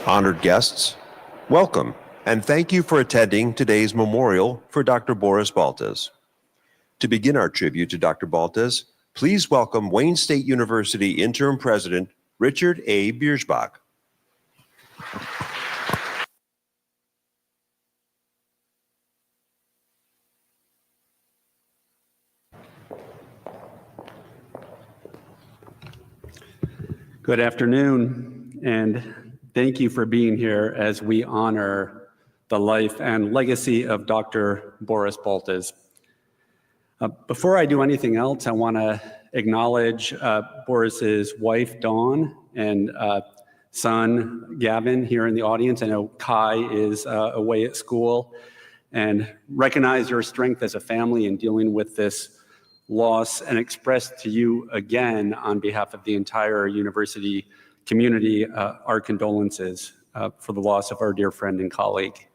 Honored guests, welcome, and thank you for attending today's memorial for Dr. Boris Baltes. To begin our tribute to Dr. Baltes, please welcome Wayne State University Interim President Richard A. Biersbach. Good afternoon, and thank you for being here as we honor the life and legacy of Dr. Boris Baltes. Before I do anything else, I want to acknowledge Boris's wife, Dawn, and son, Gavin, here in the audience. I know Kai is away at school, and recognize your strength as a family in dealing with this loss, and express to you again on behalf of the entire university community our condolences for the loss of our dear friend and colleague.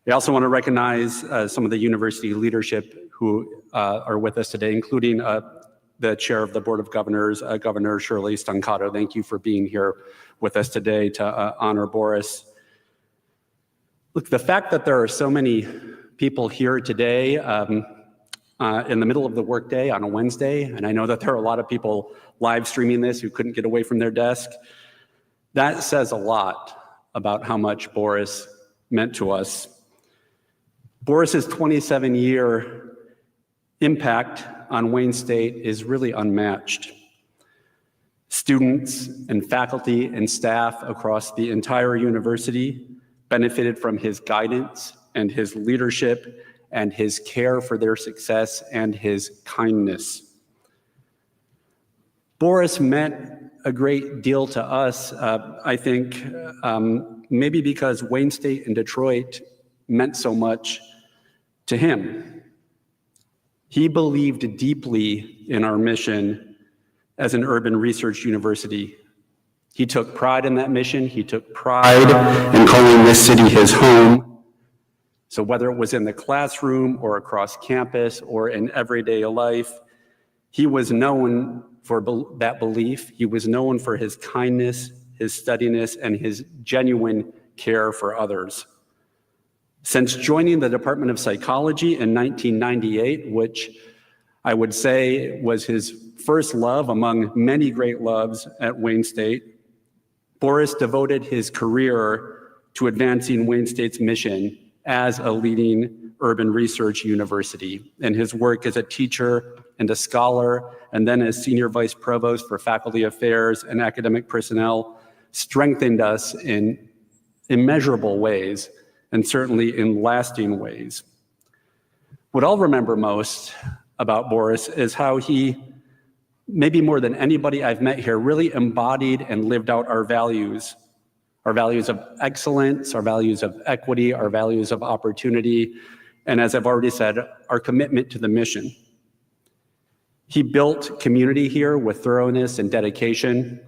We also want to recognize some of the university leadership who are with us today, including the chair of the Board of Governors, Governor Shirley Stancato. Thank you for being here with us today to honor Boris. Look, the fact that there are so many people here today in the middle of the workday on a Wednesday, and I know that there are a lot of people live streaming this who couldn't get away from their desk, that says a lot about how much Boris meant to us. Boris's 27-year impact on Wayne State is really unmatched. Students and faculty and staff across the entire university benefited from his guidance and his leadership and his care for their success and his kindness. Boris meant a great deal to us, I think, maybe because Wayne State and Detroit meant so much to him. He believed deeply in our mission as an urban research university. He took pride in that mission. He took pride in calling this city his home. So whether it was in the classroom or across campus or in everyday life, he was known for that belief. He was known for his kindness, his steadiness, and his genuine care for others. Since joining the Department of Psychology in 1998, which I would say was his first love among many great loves at Wayne State, Boris devoted his career to advancing Wayne State's mission as a leading urban research university. And his work as a teacher and a scholar, and then as senior vice provost for faculty affairs and academic personnel, strengthened us in immeasurable ways, and certainly in lasting ways. What I'll remember most about Boris is how he, maybe more than anybody I've met here, really embodied and lived out our values of excellence, our values of equity, our values of opportunity, and as I've already said, our commitment to the mission. He built community here with thoroughness and dedication.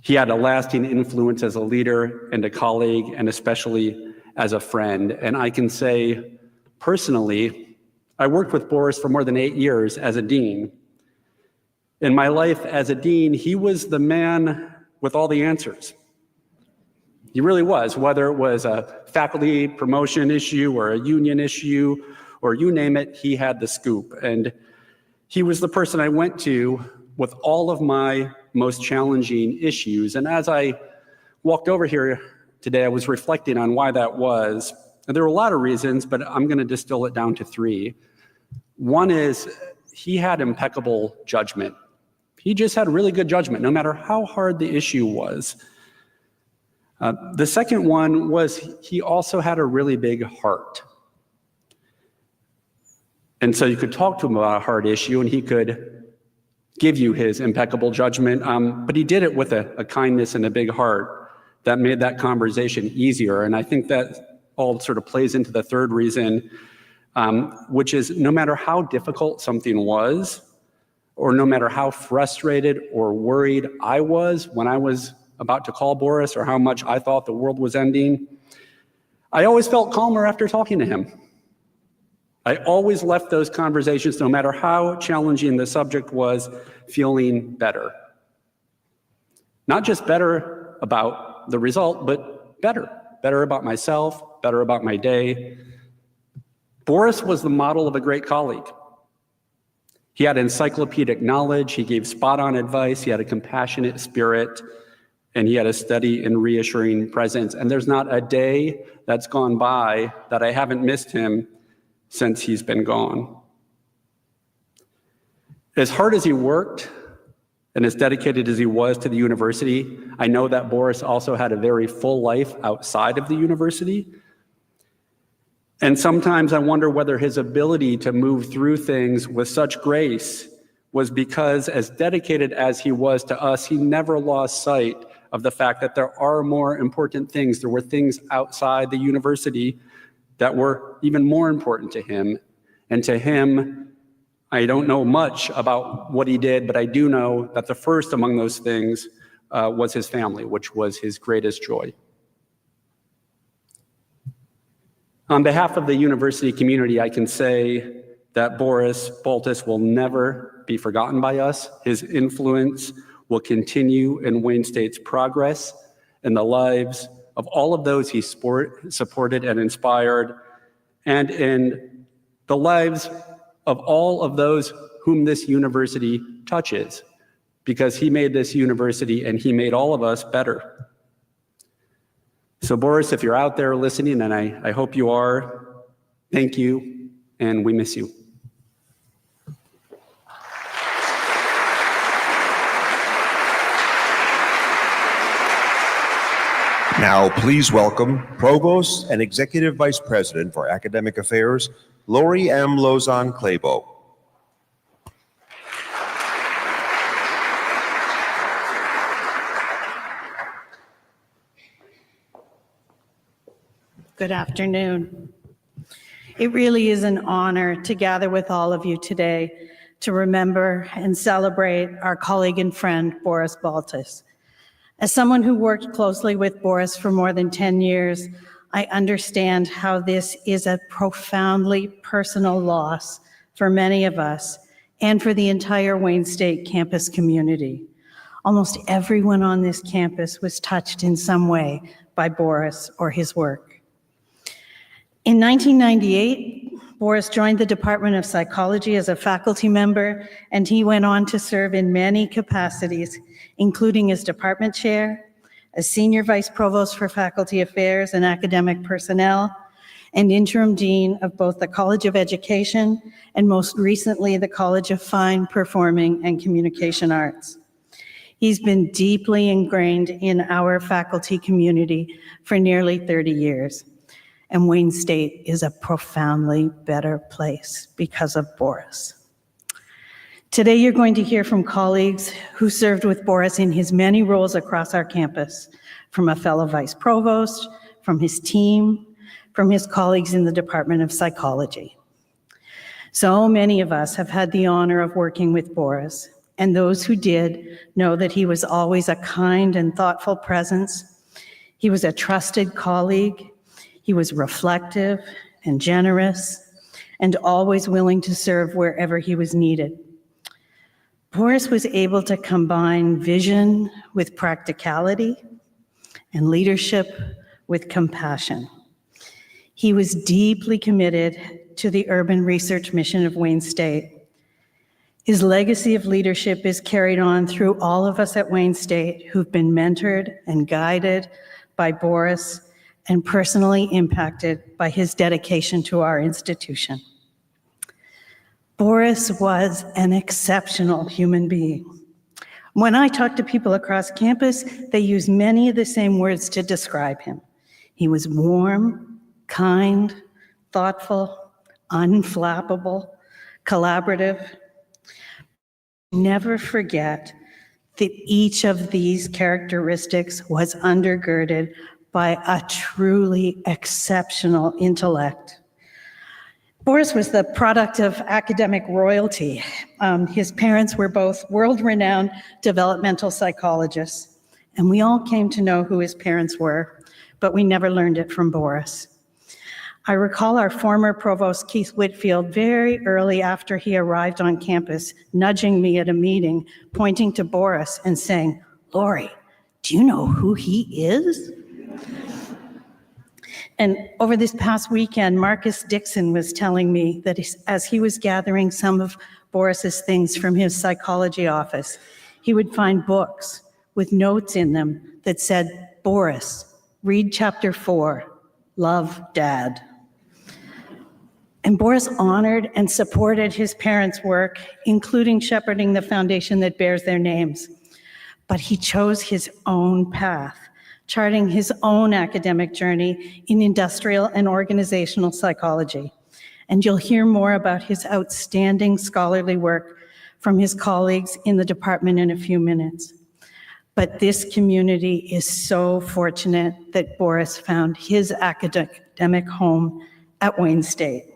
He had a lasting influence as a leader and a colleague, and especially as a friend. And I can say personally, I worked with Boris for more than 8 years as a dean. In my life as a dean, he was the man with all the answers. He really was, whether it was a faculty promotion issue or a union issue, or you name it, he had the scoop. And he was the person I went to with all of my most challenging issues. And as I walked over here today, I was reflecting on why that was. And there were a lot of reasons, but I'm going to distill it down to 3. One is he had impeccable judgment. He just had really good judgment, no matter how hard the issue was. The second one was he also had a really big heart. And so you could talk to him about a hard issue and he could give you his impeccable judgment, but he did it with a kindness and a big heart that made that conversation easier. And I think that all sort of plays into the third reason, which is no matter how difficult something was, or no matter how frustrated or worried I was when I was about to call Boris, or how much I thought the world was ending, I always felt calmer after talking to him. I always left those conversations, no matter how challenging the subject was, feeling better. Not just better about the result, but better about myself, better about my day. Boris was the model of a great colleague. He had encyclopedic knowledge, he gave spot-on advice, he had a compassionate spirit, and he had a steady and reassuring presence. And there's not a day that's gone by that I haven't missed him since he's been gone. As hard as he worked and as dedicated as he was to the university, I know that Boris also had a very full life outside of the university. And sometimes I wonder whether his ability to move through things with such grace was because, as dedicated as he was to us, he never lost sight of the fact that there are more important things. There were things outside the university that were even more important to him. And to him, I don't know much about what he did, but I do know that the first among those things was his family, which was his greatest joy. On behalf of the university community, I can say that Boris Baltes will never be forgotten by us. His influence will continue in Wayne State's progress and the lives of all of those he supported and inspired, and in the lives of all of those whom this university touches, because he made this university and he made all of us better. So Boris, if you're out there listening, and I hope you are, thank you, and we miss you. Now, please welcome Provost and Executive Vice President for Academic Affairs, Lori M. Lozon-Clabo. Good afternoon. It really is an honor to gather with all of you today to remember and celebrate our colleague and friend, Boris Baltes. As someone who worked closely with Boris for more than 10 years, I understand how this is a profoundly personal loss for many of us and for the entire Wayne State campus community. Almost everyone on this campus was touched in some way by Boris or his work. In 1998, Boris joined the Department of Psychology as a faculty member, and he went on to serve in many capacities, including as department chair, as senior vice provost for faculty affairs and academic personnel, and interim dean of both the College of Education and most recently the College of Fine, Performing, and Communication Arts. He's been deeply ingrained in our faculty community for nearly 30 years. And Wayne State is a profoundly better place because of Boris. Today, you're going to hear from colleagues who served with Boris in his many roles across our campus, from a fellow vice provost, from his team, from his colleagues in the Department of Psychology. So many of us have had the honor of working with Boris, and those who did know that he was always a kind and thoughtful presence. He was a trusted colleague. He was reflective and generous and always willing to serve wherever he was needed. Boris was able to combine vision with practicality and leadership with compassion. He was deeply committed to the urban research mission of Wayne State. His legacy of leadership is carried on through all of us at Wayne State who've been mentored and guided by Boris and personally impacted by his dedication to our institution. Boris was an exceptional human being. When I talk to people across campus, they use many of the same words to describe him. He was warm, kind, thoughtful, unflappable, collaborative. Never forget that each of these characteristics was undergirded by a truly exceptional intellect. Boris was the product of academic royalty. His parents were both world-renowned developmental psychologists, and we all came to know who his parents were, but we never learned it from Boris. I recall our former provost, Keith Whitfield, very early after he arrived on campus, nudging me at a meeting, pointing to Boris and saying, "Lori, Do you know who he is? And over this past weekend, Marcus Dixon was telling me that as he was gathering some of Boris's things from his psychology office, he would find books with notes in them that said, "Boris, read chapter 4, love, Dad." And Boris honored and supported his parents' work, including shepherding the foundation that bears their names. But he chose his own path, charting his own academic journey in industrial and organizational psychology. And you'll hear more about his outstanding scholarly work from his colleagues in the department in a few minutes. But this community is so fortunate that Boris found his academic home at Wayne State.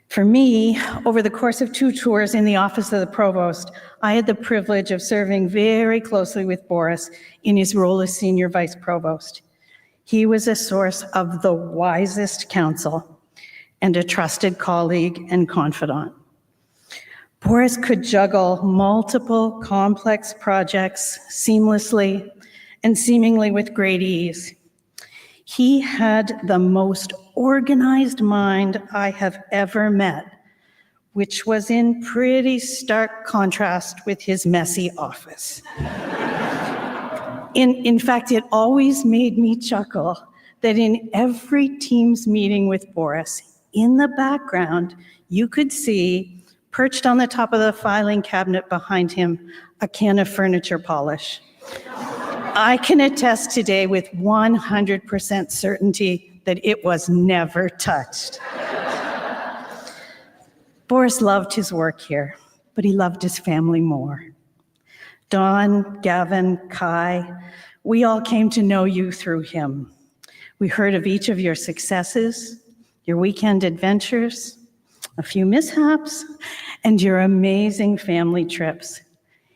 For me, over the course of 2 tours in the office of the provost, I had the privilege of serving very closely with Boris in his role as senior vice provost. He was a source of the wisest counsel and a trusted colleague and confidant. Boris could juggle multiple complex projects seamlessly and seemingly with great ease. He had the most organized mind I have ever met, which was in pretty stark contrast with his messy office. In fact, it always made me chuckle that in every Teams meeting with Boris, in the background, you could see, perched on the top of the filing cabinet behind him, a can of furniture polish. I can attest today with 100% certainty that it was never touched. Boris loved his work here, but he loved his family more. Dawn, Gavin, Kai, we all came to know you through him. We heard of each of your successes, your weekend adventures, a few mishaps, and your amazing family trips.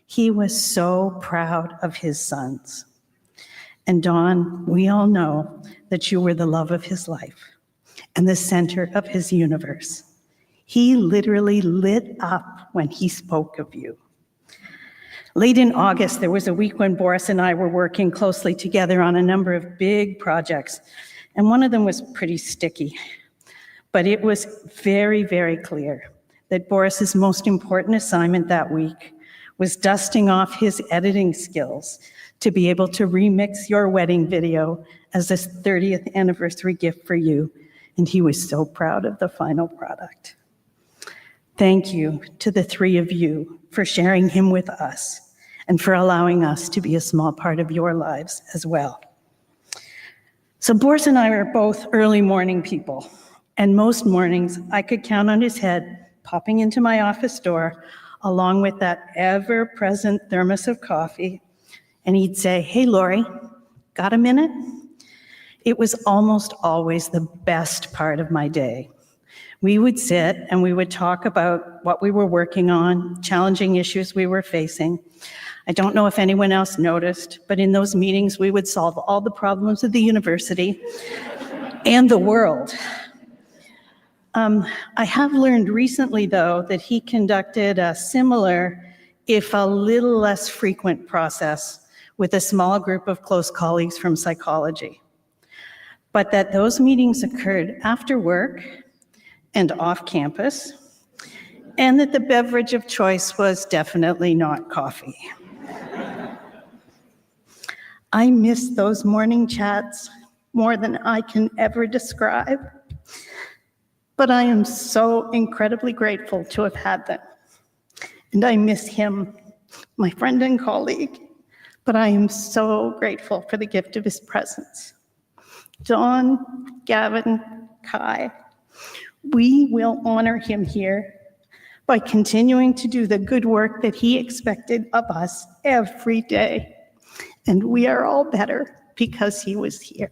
He was so proud of his sons. And Dawn, we all know that you were the love of his life and the center of his universe. He literally lit up when he spoke of you. Late in August, there was a week when Boris and I were working closely together on a number of big projects, and one of them was pretty sticky. But it was very, very clear that Boris's most important assignment that week was dusting off his editing skills to be able to remix your wedding video as a 30th anniversary gift for you, and he was so proud of the final product. Thank you to the 3 of you for sharing him with us and for allowing us to be a small part of your lives as well. So Boris and I are both early morning people, and most mornings I could count on his head popping into my office door along with that ever-present thermos of coffee, and he'd say, "Hey, Lori, got a minute?" It was almost always the best part of my day. We would sit and we would talk about what we were working on, challenging issues we were facing. I don't know if anyone else noticed, but in those meetings, we would solve all the problems of the university and the world. I have learned recently, though, that he conducted a similar, if a little less frequent process with a small group of close colleagues from psychology, but that those meetings occurred after work and off campus, and that the beverage of choice was definitely not coffee. I miss those morning chats more than I can ever describe, but I am so incredibly grateful to have had them. And I miss him, my friend and colleague, but I am so grateful for the gift of his presence. Dawn, Gavin, Kai, we will honor him here by continuing to do the good work that he expected of us every day. And we are all better because he was here.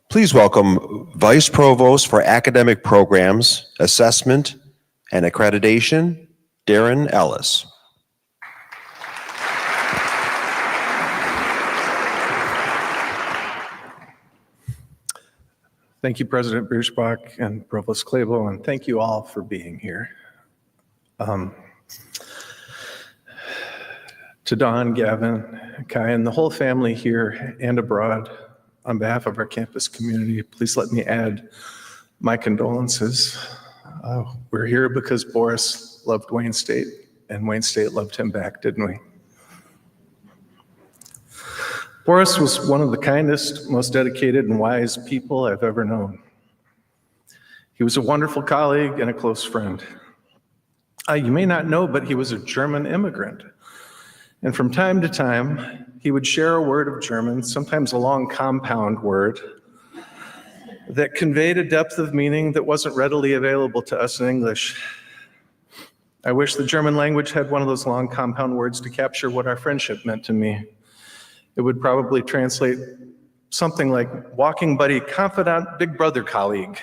Please welcome Vice Provost for Academic Programs, Assessment, and Accreditation, Darren Ellis. Thank you, President Bierschbach and Provost Clabo, and thank you all for being here. To Don, Gavin, Kai, and the whole family here and abroad, on behalf of our campus community, please let me add my condolences. We're here because Boris loved Wayne State, and Wayne State loved him back, didn't we? Boris was one of the kindest, most dedicated, and wise people I've ever known. He was a wonderful colleague and a close friend. You may not know, but he was a German immigrant. And from time to time, he would share a word of German, sometimes a long compound word, that conveyed a depth of meaning that wasn't readily available to us in English. I wish the German language had one of those long compound words to capture what our friendship meant to me. It would probably translate something like walking buddy, confidant, big brother colleague.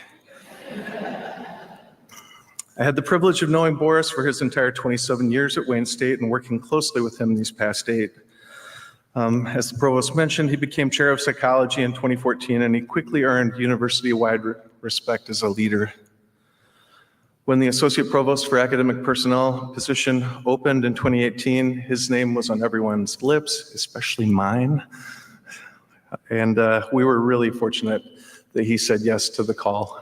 I had the privilege of knowing Boris for his entire 27 years at Wayne State and working closely with him these past 8. As the provost mentioned, he became chair of psychology in 2014, and he quickly earned university-wide respect as a leader. When the associate provost for academic personnel position opened in 2018, his name was on everyone's lips, especially mine. And we were really fortunate that he said yes to the call.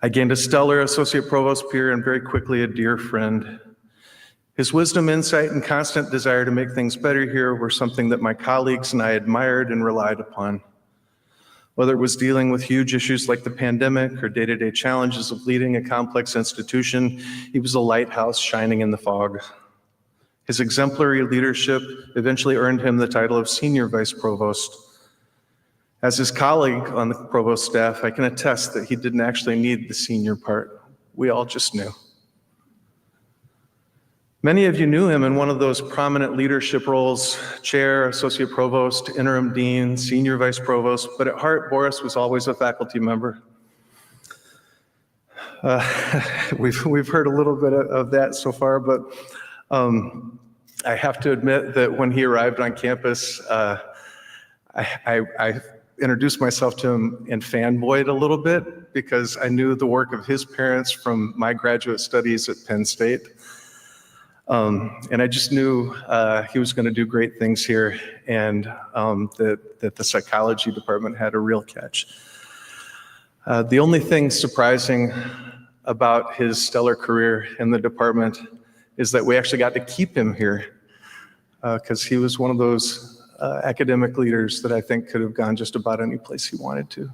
I gained a stellar associate provost peer and very quickly a dear friend. His wisdom, insight, and constant desire to make things better here were something that my colleagues and I admired and relied upon. Whether it was dealing with huge issues like the pandemic or day-to-day challenges of leading a complex institution, he was a lighthouse shining in the fog. His exemplary leadership eventually earned him the title of Senior Vice Provost. As his colleague on the provost staff, I can attest that he didn't actually need the senior part. We all just knew. Many of you knew him in one of those prominent leadership roles, chair, associate provost, interim dean, senior vice provost, but at heart, Boris was always a faculty member. We've heard a little bit of that so far, but I have to admit that when he arrived on campus, I introduced myself to him and fanboyed a little bit because I knew the work of his parents from my graduate studies at Penn State. And I just knew he was going to do great things here, and that the psychology department had a real catch. The only thing surprising about his stellar career in the department is that we actually got to keep him here, because he was one of those academic leaders that I think could have gone just about any place he wanted to.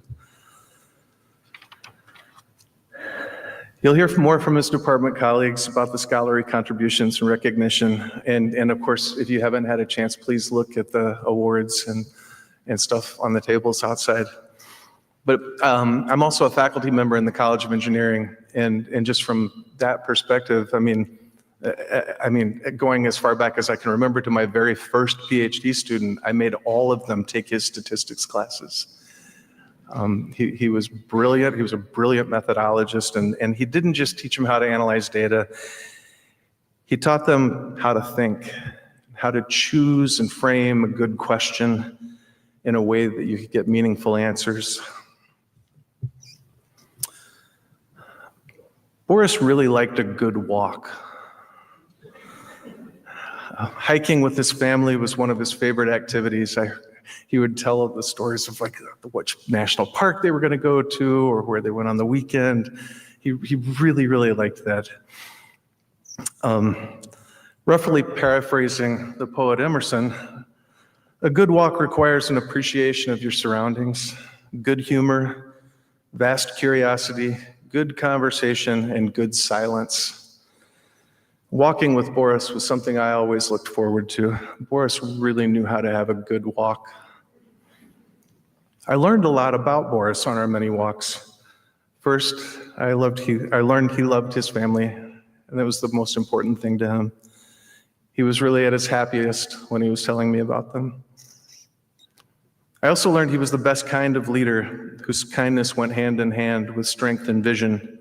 You'll hear more from his department colleagues about the scholarly contributions and recognition. And of course, if you haven't had a chance, please look at the awards and stuff on the tables outside. But I'm also a faculty member in the College of Engineering. And just from that perspective, I mean, going as far back as I can remember to my very first PhD student, I made all of them take his statistics classes. He was brilliant. He was a brilliant methodologist, and he didn't just teach them how to analyze data. He taught them how to think, how to choose and frame a good question in a way that you could get meaningful answers. Boris really liked a good walk. Hiking with his family was one of his favorite activities. He would tell the stories of like which national park they were going to go to or where they went on the weekend. He really, really liked that. Roughly paraphrasing the poet Emerson, a good walk requires an appreciation of your surroundings, good humor, vast curiosity, good conversation, and good silence. Walking with Boris was something I always looked forward to. Boris really knew how to have a good walk. I learned a lot about Boris on our many walks. First, I learned he loved his family, and that was the most important thing to him. He was really at his happiest when he was telling me about them. I also learned he was the best kind of leader whose kindness went hand in hand with strength and vision.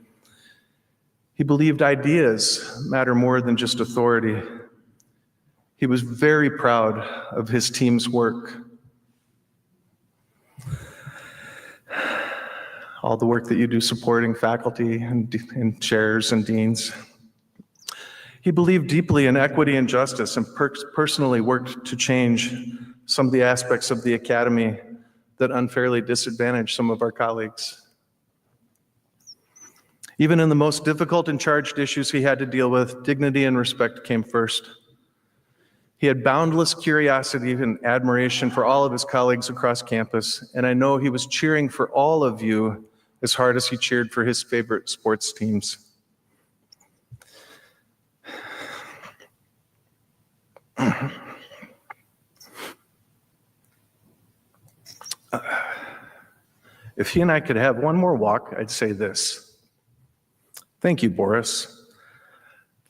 He believed ideas matter more than just authority. He was very proud of his team's work. All the work that you do supporting faculty and chairs and deans. He believed deeply in equity and justice and personally worked to change some of the aspects of the academy that unfairly disadvantaged some of our colleagues. Even in the most difficult and charged issues he had to deal with, dignity and respect came first. He had boundless curiosity and admiration for all of his colleagues across campus, and I know he was cheering for all of you as hard as he cheered for his favorite sports teams. If he and I could have one more walk, I'd say this. Thank you, Boris.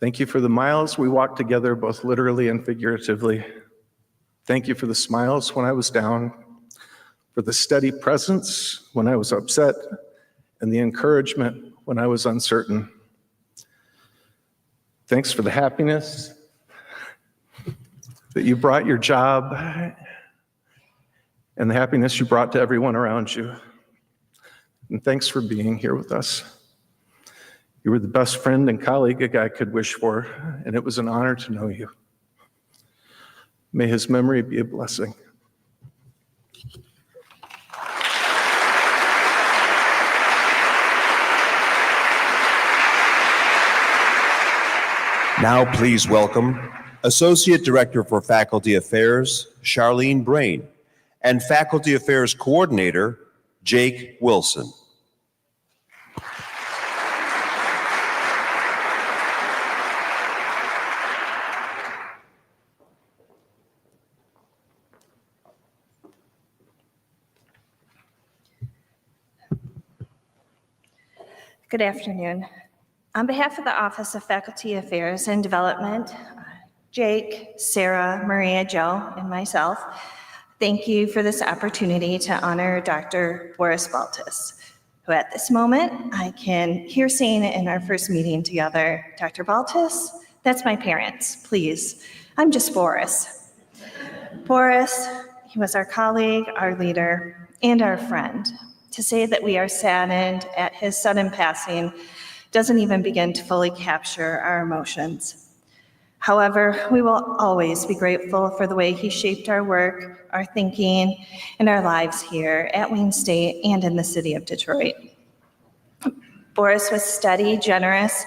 Thank you for the miles we walked together, both literally and figuratively. Thank you for the smiles when I was down, for the steady presence when I was upset, and the encouragement when I was uncertain. Thanks for the happiness that you brought your job and the happiness you brought to everyone around you. And thanks for being here with us. You were the best friend and colleague a guy could wish for, and it was an honor to know you. May his memory be a blessing. Now please welcome Associate Director for Faculty Affairs, Charlene Brain, and Faculty Affairs Coordinator, Jake Wilson. Good afternoon. On behalf of the Office of Faculty Affairs and Development, Jake, Sarah, Maria, Joe, and myself, thank you for this opportunity to honor Dr. Boris Baltes, who at this moment I can hear saying in our first meeting together, Dr. Baltes, that's my parents, please. I'm just Boris. Boris, he was our colleague, our leader, and our friend. To say that we are saddened at his sudden passing doesn't even begin to fully capture our emotions. However, we will always be grateful for the way he shaped our work, our thinking, and our lives here at Wayne State and in the city of Detroit. Boris was steady, generous,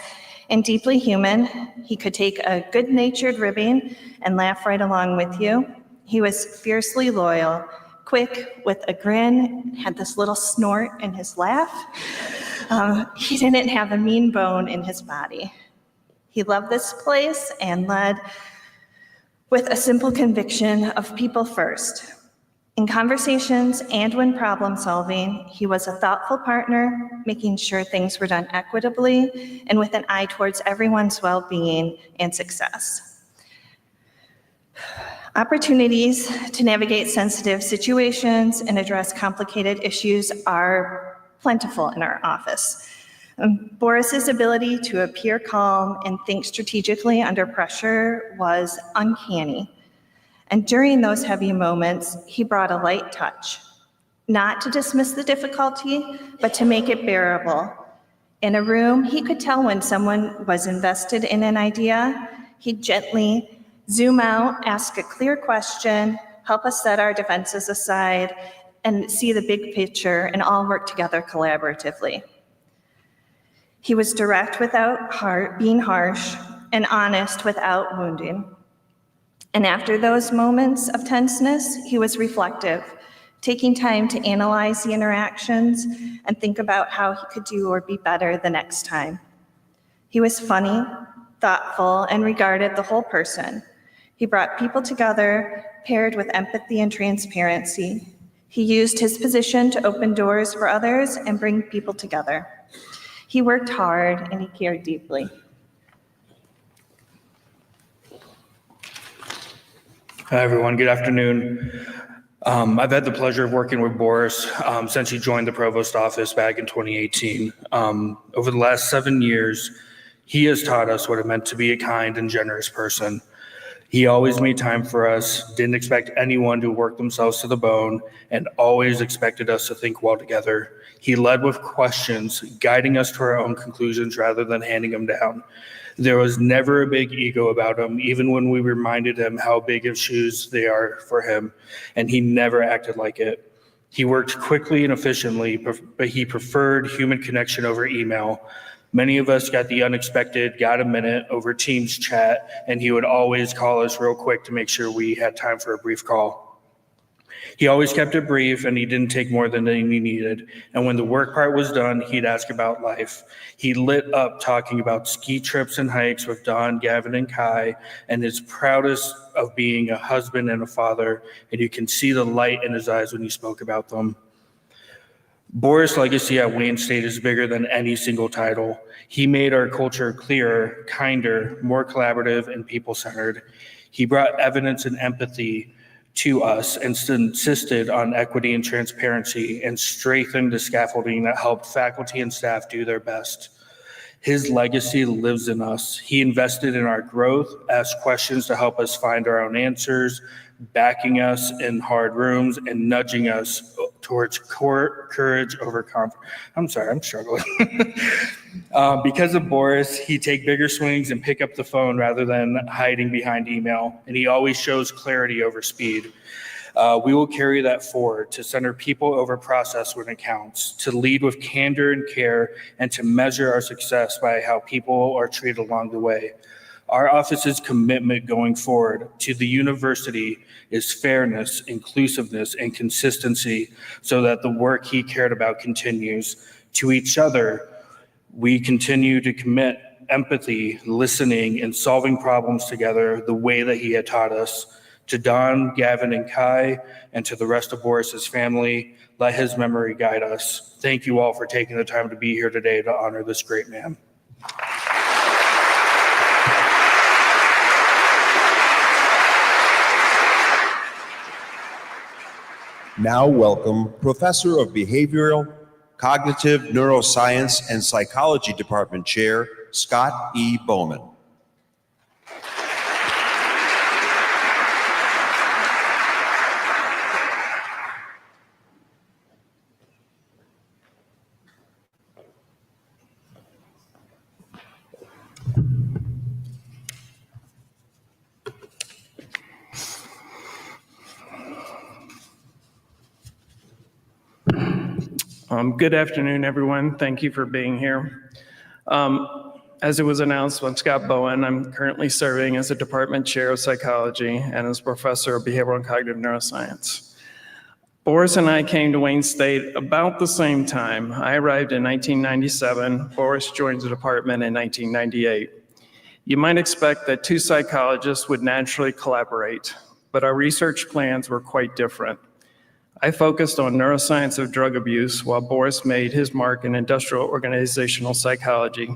and deeply human. He could take a good-natured ribbing and laugh right along with you. He was fiercely loyal, quick with a grin, had this little snort in his laugh. He didn't have a mean bone in his body. He loved this place and led with a simple conviction of people first. In conversations and when problem solving, he was a thoughtful partner, making sure things were done equitably and with an eye towards everyone's well-being and success. Opportunities to navigate sensitive situations and address complicated issues are plentiful in our office. Boris's ability to appear calm and think strategically under pressure was uncanny. And during those heavy moments, he brought a light touch, not to dismiss the difficulty, but to make it bearable. In a room, he could tell when someone was invested in an idea. He'd gently zoom out, ask a clear question, help us set our defenses aside, and see the big picture and all work together collaboratively. He was direct without being harsh and honest without wounding. And after those moments of tenseness, he was reflective, taking time to analyze the interactions and think about how he could do or be better the next time. He was funny, thoughtful, and regarded the whole person. He brought people together, paired with empathy and transparency. He used his position to open doors for others and bring people together. He worked hard and he cared deeply. Hi, everyone. Good afternoon. I've had the pleasure of working with Boris since he joined the provost office back in 2018. Over the last 7 years, he has taught us what it meant to be a kind and generous person. He always made time for us, didn't expect anyone to work themselves to the bone, and always expected us to think well together. He led with questions, guiding us to our own conclusions rather than handing them down. There was never a big ego about him, even when we reminded him how big of shoes they are for him, and he never acted like it. He worked quickly and efficiently, but he preferred human connection over email. Many of us got the unexpected, got a minute over Teams chat, and he would always call us real quick to make sure we had time for a brief call. He always kept it brief, and he didn't take more than he needed. And when the work part was done, he'd ask about life. He lit up talking about ski trips and hikes with Don, Gavin, and Kai, and is proudest of being a husband and a father, and you can see the light in his eyes when he spoke about them. Boris' legacy at Wayne State is bigger than any single title. He made our culture clearer, kinder, more collaborative, and people-centered. He brought evidence and empathy to us and insisted on equity and transparency and strengthened the scaffolding that helped faculty and staff do their best. His legacy lives in us. He invested in our growth, asked questions to help us find our own answers, backing us in hard rooms and nudging us towards courage over confidence. I'm sorry, I'm struggling. Because of Boris, he'd take bigger swings and pick up the phone rather than hiding behind email, and he always shows clarity over speed. We will carry that forward to center people over process when it counts, to lead with candor and care, and to measure our success by how people are treated along the way. Our office's commitment going forward to the university is fairness, inclusiveness, and consistency so that the work he cared about continues. To each other, we continue to commit empathy, listening, and solving problems together the way that he had taught us. To Don, Gavin, and Kai, and to the rest of Boris's family, let his memory guide us. Thank you all for taking the time to be here today to honor this great man. Now welcome Professor of Behavioral, Cognitive Neuroscience, and Psychology Department Chair, Scott E. Bowman. Good afternoon, everyone. Thank you for being here. As it was announced, I'm Scott Bowen. I'm currently serving as a department chair of psychology and as professor of behavioral and cognitive neuroscience. Boris and I came to Wayne State about the same time. I arrived in 1997. Boris joined the department in 1998. You might expect that two psychologists would naturally collaborate, but our research plans were quite different. I focused on neuroscience of drug abuse while Boris made his mark in industrial organizational psychology,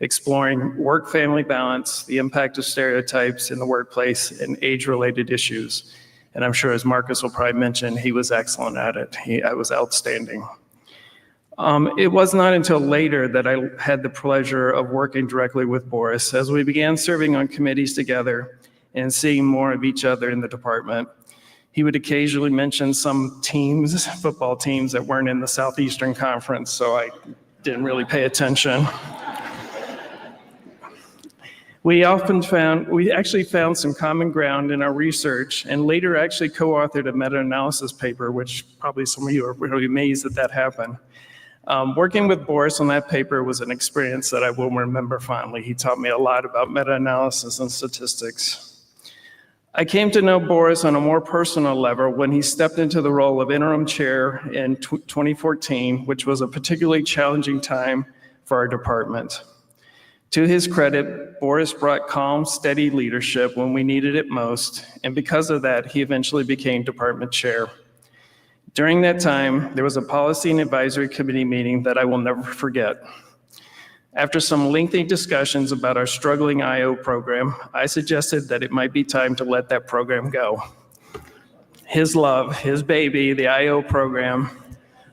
exploring work-family balance, the impact of stereotypes in the workplace, and age-related issues. And I'm sure, as Marcus will probably mention, he was excellent at it. I was outstanding. It was not until later that I had the pleasure of working directly with Boris as we began serving on committees together and seeing more of each other in the department. He would occasionally mention some teams, football teams that weren't in the Southeastern Conference, so I didn't really pay attention. We actually found some common ground in our research and later actually co-authored a meta-analysis paper, which probably some of you are really amazed that happened. Working with Boris on that paper was an experience that I will remember fondly. He taught me a lot about meta-analysis and statistics. I came to know Boris on a more personal level when he stepped into the role of interim chair in 2014, which was a particularly challenging time for our department. To his credit, Boris brought calm, steady leadership when we needed it most, and because of that, he eventually became department chair. During that time, there was a policy and advisory committee meeting that I will never forget. After some lengthy discussions about our struggling IO program, I suggested that it might be time to let that program go. His love, his baby, the IO program,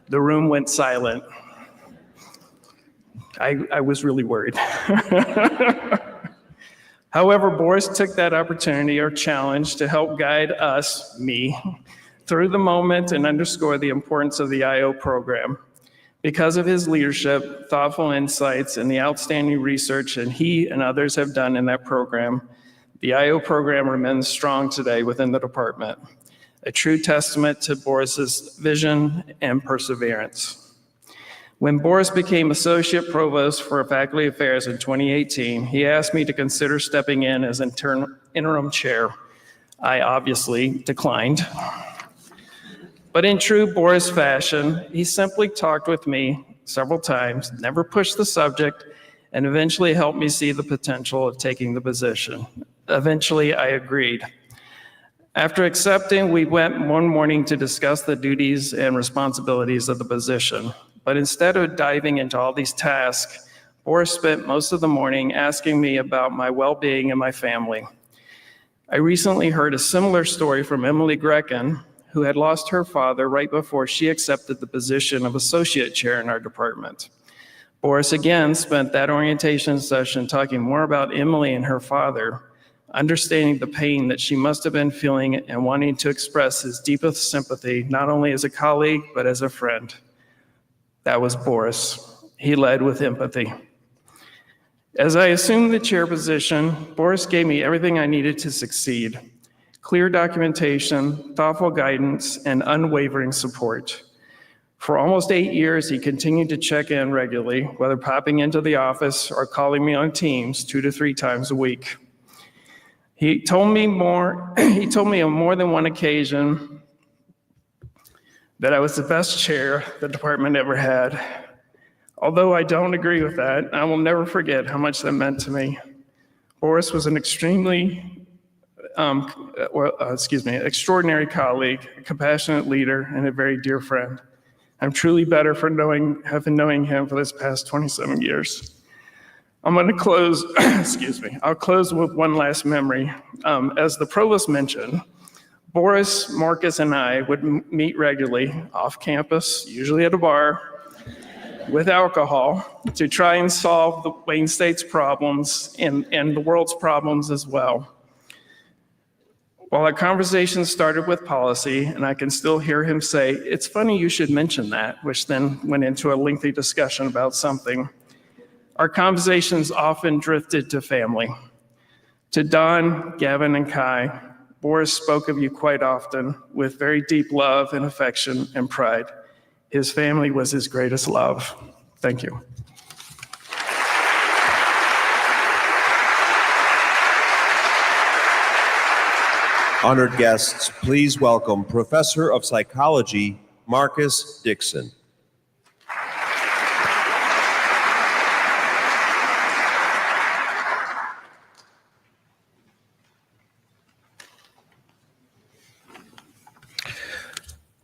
the room went silent. I was really worried. However, Boris took that opportunity or challenge to help guide us, me, through the moment and underscore the importance of the IO program. Because of his leadership, thoughtful insights, and the outstanding research that he and others have done in that program, the IO program remains strong today within the department, a true testament to Boris's vision and perseverance. When Boris became Associate Provost for Faculty Affairs in 2018, he asked me to consider stepping in as interim chair. I obviously declined. But in true Boris fashion, he simply talked with me several times, never pushed the subject, and eventually helped me see the potential of taking the position. Eventually, I agreed. After accepting, we went one morning to discuss the duties and responsibilities of the position. But instead of diving into all these tasks, Boris spent most of the morning asking me about my well-being and my family. I recently heard a similar story from Emily Grecken, who had lost her father right before she accepted the position of associate chair in our department. Boris again spent that orientation session talking more about Emily and her father, understanding the pain that she must have been feeling and wanting to express his deepest sympathy, not only as a colleague, but as a friend. That was Boris. He led with empathy. As I assumed the chair position, Boris gave me everything I needed to succeed: clear documentation, thoughtful guidance, and unwavering support. For almost 8 years, he continued to check in regularly, whether popping into the office or calling me on Teams 2 to 3 times a week. He told me on more than one occasion that I was the best chair the department ever had. Although I don't agree with that, I will never forget how much that meant to me. Boris was an extraordinary colleague, a compassionate leader, and a very dear friend. I'm truly better for having knowing him for this past 27 years. I'm going to close, I'll close with one last memory. As the provost mentioned, Boris, Marcus, and I would meet regularly off campus, usually at a bar, with alcohol, to try and solve the Wayne State's problems and the world's problems as well. While our conversation started with policy, and I can still hear him say, "It's funny you should mention that," which then went into a lengthy discussion about something, our conversations often drifted to family. To Don, Gavin, and Kai, Boris spoke of you quite often with very deep love and affection and pride. His family was his greatest love. Thank you. Honored guests, please welcome Professor of Psychology, Marcus Dixon.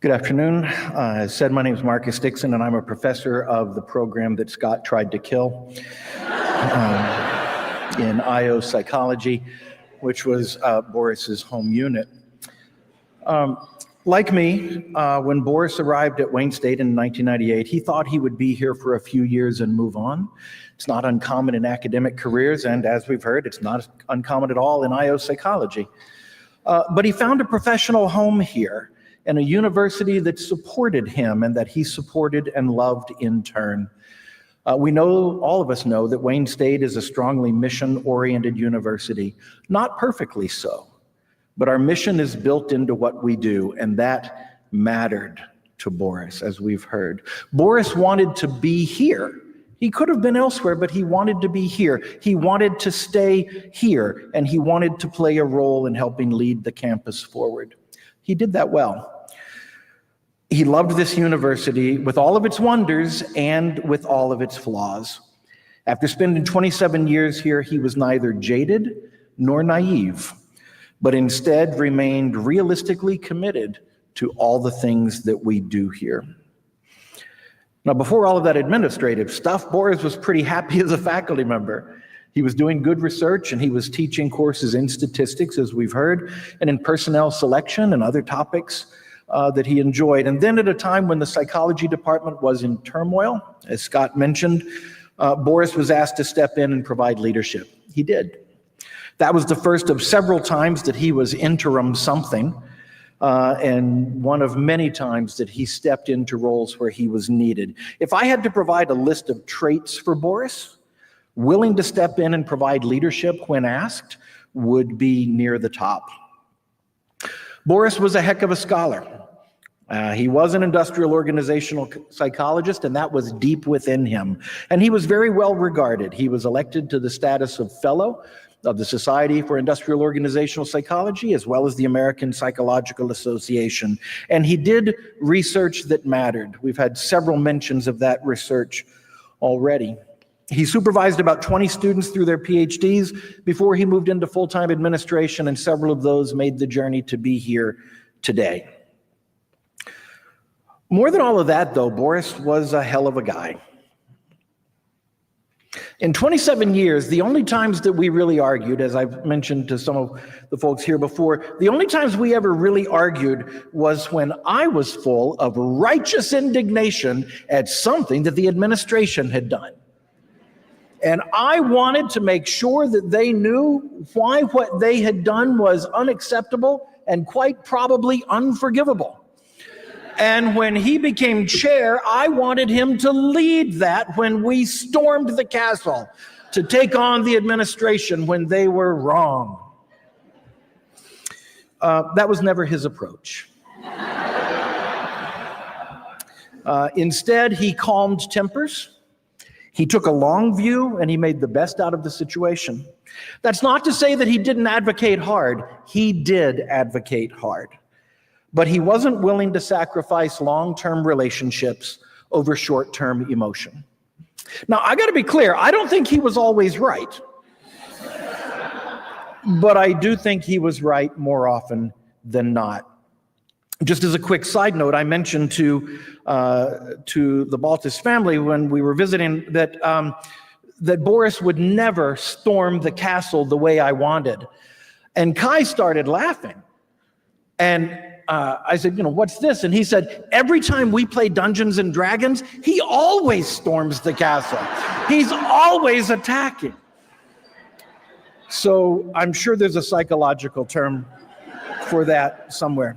Good afternoon. As said, my name is Marcus Dixon, and I'm a professor of the program that Scott tried to kill in IO psychology, which was Boris's home unit. Like me, when Boris arrived at Wayne State in 1998, he thought he would be here for a few years and move on. It's not uncommon in academic careers, and as we've heard, it's not uncommon at all in IO psychology. But he found a professional home here and a university that supported him and that he supported and loved in turn. We know, all of us know, that Wayne State is a strongly mission-oriented university. Not perfectly so, but our mission is built into what we do, and that mattered to Boris, as we've heard. Boris wanted to be here. He could have been elsewhere, but he wanted to be here. He wanted to stay here, and he wanted to play a role in helping lead the campus forward. He did that well. He loved this university with all of its wonders and with all of its flaws. After spending 27 years here, he was neither jaded nor naive, but instead remained realistically committed to all the things that we do here. Now, before all of that administrative stuff, Boris was pretty happy as a faculty member. He was doing good research, and he was teaching courses in statistics, as we've heard, and in personnel selection and other topics that he enjoyed. And then at a time when the psychology department was in turmoil, as Scott mentioned, Boris was asked to step in and provide leadership. He did. That was the first of several times that he was interim something, and one of many times that he stepped into roles where he was needed. If I had to provide a list of traits for Boris, willing to step in and provide leadership when asked would be near the top. Boris was a heck of a scholar. He was an industrial organizational psychologist, and that was deep within him. And he was very well regarded. He was elected to the status of Fellow of the Society for Industrial Organizational Psychology, as well as the American Psychological Association. And he did research that mattered. We've had several mentions of that research already. He supervised about 20 students through their PhDs before he moved into full-time administration, and several of those made the journey to be here today. More than all of that, though, Boris was a hell of a guy. In 27 years, the only times that we really argued, as I've mentioned to some of the folks here before, the only times we ever really argued was when I was full of righteous indignation at something that the administration had done. And I wanted to make sure that they knew why what they had done was unacceptable and quite probably unforgivable. And when he became chair, I wanted him to lead that when we stormed the castle to take on the administration when they were wrong. That was never his approach. Instead, he calmed tempers. He took a long view, and he made the best out of the situation. That's not to say that he didn't advocate hard. He did advocate hard. But he wasn't willing to sacrifice long-term relationships over short-term emotion. Now, I got to be clear, I don't think he was always right. But I do think he was right more often than not. Just as a quick side note, I mentioned to the Baltes family when we were visiting that Boris would never storm the castle the way I wanted. And Kai started laughing. And I said, what's this? And he said, every time we play Dungeons and Dragons, he always storms the castle. He's always attacking. So I'm sure there's a psychological term for that somewhere.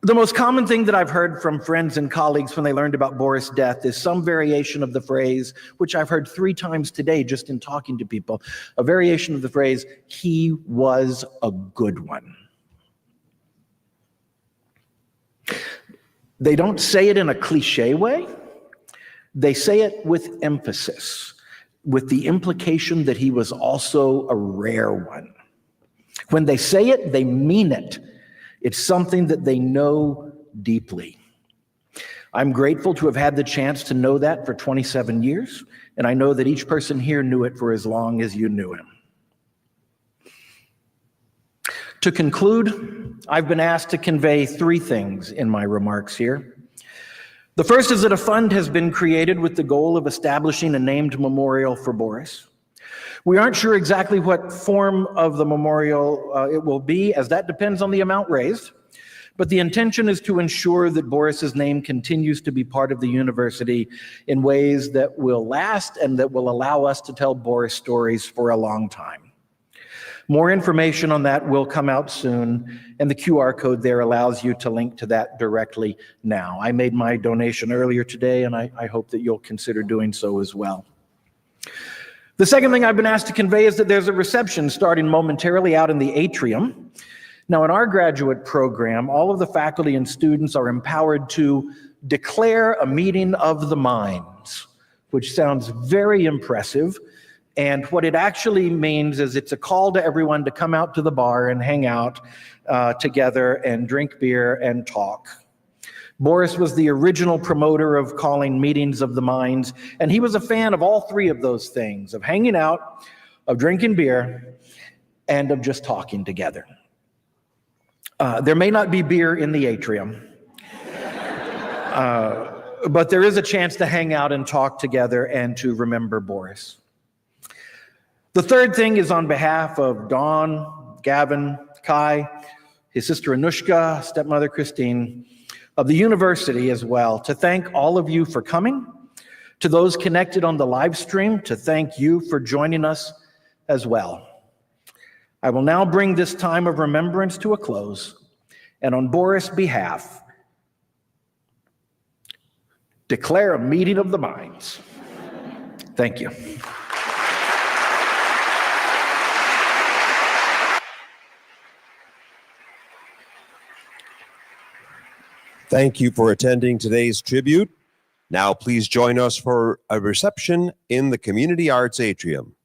The most common thing that I've heard from friends and colleagues when they learned about Boris' death is some variation of the phrase, which I've heard 3 times today just in talking to people, a variation of the phrase, he was a good one. They don't say it in a cliche way. They say it with emphasis, with the implication that he was also a rare one. When they say it, they mean it. It's something that they know deeply. I'm grateful to have had the chance to know that for 27 years, and I know that each person here knew it for as long as you knew him. To conclude, I've been asked to convey 3 things in my remarks here. The first is that a fund has been created with the goal of establishing a named memorial for Boris. We aren't sure exactly what form of the memorial it will be, as that depends on the amount raised, but the intention is to ensure that Boris's name continues to be part of the university in ways that will last and that will allow us to tell Boris stories for a long time. More information on that will come out soon, and the QR code there allows you to link to that directly now. I made my donation earlier today, and I hope that you'll consider doing so as well. The second thing I've been asked to convey is that there's a reception starting momentarily out in the atrium. Now, in our graduate program, all of the faculty and students are empowered to declare a meeting of the minds, which sounds very impressive. And what it actually means is it's a call to everyone to come out to the bar and hang out together and drink beer and talk. Boris was the original promoter of calling meetings of the minds, and he was a fan of all three of those things, of hanging out, of drinking beer, and of just talking together. There may not be beer in the atrium, but there is a chance to hang out and talk together and to remember Boris. The third thing is on behalf of Dawn, Gavin, Kai, his sister Anushka, stepmother Christine, of the university as well, to thank all of you for coming, to those connected on the live stream, to thank you for joining us as well. I will now bring this time of remembrance to a close, and on Boris' behalf, declare a meeting of the minds. Thank you. Thank you for attending today's tribute. Now please join us for a reception in the Community Arts Atrium.